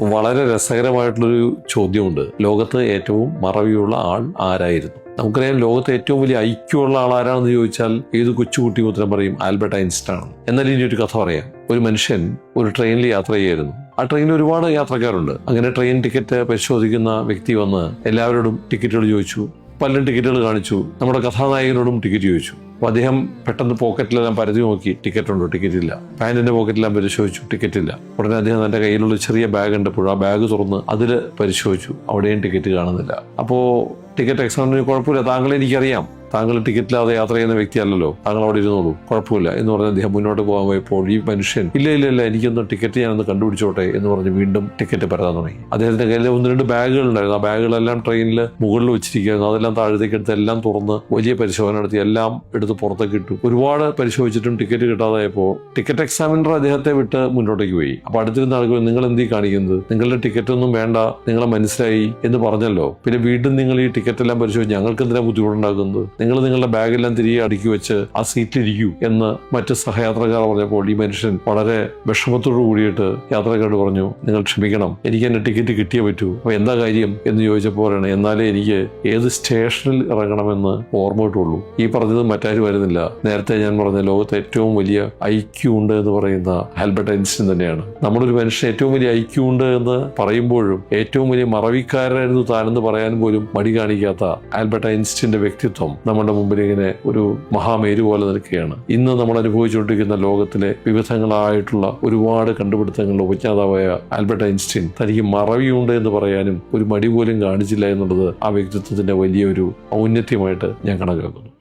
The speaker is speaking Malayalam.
വളരെ രസകരമായിട്ടുള്ളൊരു ചോദ്യമുണ്ട്. ലോകത്ത് ഏറ്റവും മറവിയുള്ള ആൾ ആരായിരുന്നു? നമുക്കറിയാം, ലോകത്ത് ഏറ്റവും വലിയ ഐക്യമുള്ള ആൾ ആരാണെന്ന് ചോദിച്ചാൽ ഏത് കൊച്ചുകുട്ടി ഉത്തരം പറയും ആൽബർട്ട് ഐൻസ്റ്റൈൻ ആണ്. എന്നാൽ ഇനി ഒരു കഥ പറയാം. ഒരു മനുഷ്യൻ ഒരു ട്രെയിനിൽ യാത്ര ചെയ്യായിരുന്നു. ആ ട്രെയിനിൽ ഒരുപാട് യാത്രക്കാരുണ്ട്. അങ്ങനെ ട്രെയിൻ ടിക്കറ്റ് പരിശോധിക്കുന്ന വ്യക്തി വന്ന് എല്ലാവരോടും ടിക്കറ്റുകൾ ചോദിച്ചു. പലരും ടിക്കറ്റുകൾ കാണിച്ചു. നമ്മുടെ കഥാനായകനോടും ടിക്കറ്റ് ചോദിച്ചു. അപ്പോൾ അദ്ദേഹം പെട്ടെന്ന് പോക്കറ്റിലെല്ലാം പരതി നോക്കി, ടിക്കറ്റ് ഉണ്ടോ? ടിക്കറ്റ് ഇല്ല. പാൻറ്റിന്റെ പോക്കറ്റിലെല്ലാം പരിശോധിച്ചു, ടിക്കറ്റ് ഇല്ല. ഉടനെ അദ്ദേഹം തന്റെ കയ്യിലുള്ള ചെറിയ ബാഗ് ഉണ്ടപ്പോൾ ആ ബാഗ് തുറന്ന് അതിൽ പരിശോധിച്ചു. അവിടെയും ടിക്കറ്റ് കാണുന്നില്ല. അപ്പോൾ ടിക്കറ്റ് എക്സാമിന് കുഴപ്പമില്ല, താങ്കളെ എനിക്കറിയാം, താങ്കൾ ടിക്കറ്റില്ലാതെ യാത്ര ചെയ്യുന്ന വ്യക്തിയല്ലല്ലോ, താങ്കൾ അവിടെ ഇരുന്നോളൂ, കുഴപ്പമില്ല എന്ന് പറഞ്ഞ് അദ്ദേഹം മുന്നോട്ട് പോകാൻ പോയപ്പോൾ ഈ മനുഷ്യൻ ഇല്ല എനിക്കൊന്ന് ടിക്കറ്റ് ഞാനൊന്ന് കണ്ടുപിടിച്ചോട്ടെ എന്ന് പറഞ്ഞ് വീണ്ടും ടിക്കറ്റ് പരതാൻ തുടങ്ങി. അദ്ദേഹത്തിന്റെ കയ്യിൽ 1-2 ബാഗുകൾ ഉണ്ടായിരുന്നു. ആ ബാഗുകളെല്ലാം ട്രെയിനിൽ മുകളിൽ വെച്ചിരിക്കുകയായിരുന്നു. അതെല്ലാം താഴത്തേക്ക് എടുത്ത് എല്ലാം തുറന്ന് വലിയ പരിശോധന നടത്തി എല്ലാം എടുത്ത് പുറത്തേക്ക് ഇട്ടു. ഒരുപാട് പരിശോധിച്ചിട്ടും ടിക്കറ്റ് കിട്ടാതായപ്പോൾ ടിക്കറ്റ് എക്സാമിനർ അദ്ദേഹത്തെ വിട്ട് മുന്നോട്ടേക്ക് പോയി. അപ്പൊ അടുത്തിരുന്ന ആളുകൾ, നിങ്ങൾ എന്തീ കാണിക്കുന്നത്? നിങ്ങളുടെ ടിക്കറ്റ് ഒന്നും വേണ്ട, നിങ്ങളെ മനസ്സിലായി എന്ന് പറഞ്ഞല്ലോ, പിന്നെ വീണ്ടും നിങ്ങൾ ഈ ടിക്കറ്റ് എല്ലാം പരിശോധിച്ച് ഞങ്ങൾക്ക് എന്തിനാ ബുദ്ധിമുട്ടുണ്ടാക്കുന്നത്? നിങ്ങൾ നിങ്ങളുടെ ബാഗെല്ലാം തിരികെ അടുക്കി വെച്ച് ആ സീറ്റിലിരിക്കൂ എന്ന് മറ്റ് സഹയാത്രക്കാർ പറഞ്ഞപ്പോൾ ഈ മനുഷ്യൻ വളരെ വിഷമത്തോടു കൂടിയിട്ട് യാത്രക്കാരോട് പറഞ്ഞു, നിങ്ങൾ ക്ഷമിക്കണം, എനിക്ക് എന്റെ ടിക്കറ്റ് കിട്ടിയേ പറ്റൂ. അപ്പൊ എന്താ കാര്യം എന്ന് ചോദിച്ചപ്പോഴാണ്, എന്നാലേ എനിക്ക് ഏത് സ്റ്റേഷനിൽ ഇറങ്ങണമെന്ന് ഓർമ്മ കിട്ടുള്ളൂ. ഈ പറഞ്ഞത് മറ്റാരും വരുന്നില്ല, നേരത്തെ ഞാൻ പറഞ്ഞ ലോകത്ത് ഏറ്റവും വലിയ ഐക്യു ഉണ്ട് എന്ന് പറയുന്ന ആൽബർട്ട് ഐൻസ്റ്റൈൻ തന്നെയാണ്. നമ്മളൊരു മനുഷ്യൻ ഏറ്റവും വലിയ ഐക്യു ഉണ്ട് എന്ന് പറയുമ്പോഴും ഏറ്റവും വലിയ മറവിക്കാരനായിരുന്നു താനെന്ന് പറയാൻ പോലും മടി കാണിക്കാത്ത ആൽബർട്ട് ഐൻസ്റ്റൈന്റെ വ്യക്തിത്വം നമ്മുടെ മുമ്പിൽ ഇങ്ങനെ ഒരു മഹാമേരു പോലെ നിൽക്കുകയാണ്. ഇന്ന് നമ്മൾ അനുഭവിച്ചുകൊണ്ടിരിക്കുന്ന ലോകത്തിലെ വിവിധങ്ങളായിട്ടുള്ള ഒരുപാട് കണ്ടുപിടുത്തങ്ങളുടെ ഉപജ്ഞാതാവായ ആൽബർട്ട് ഐൻസ്റ്റൈൻ തനിക്ക് മറവിയുണ്ട് എന്ന് പറയാനും ഒരു മടി പോലും കാണിച്ചില്ല എന്നുള്ളത് ആ വ്യക്തിത്വത്തിന്റെ വലിയൊരു ഔന്നത്യമായിട്ട് ഞാൻ കണക്കാക്കുന്നു.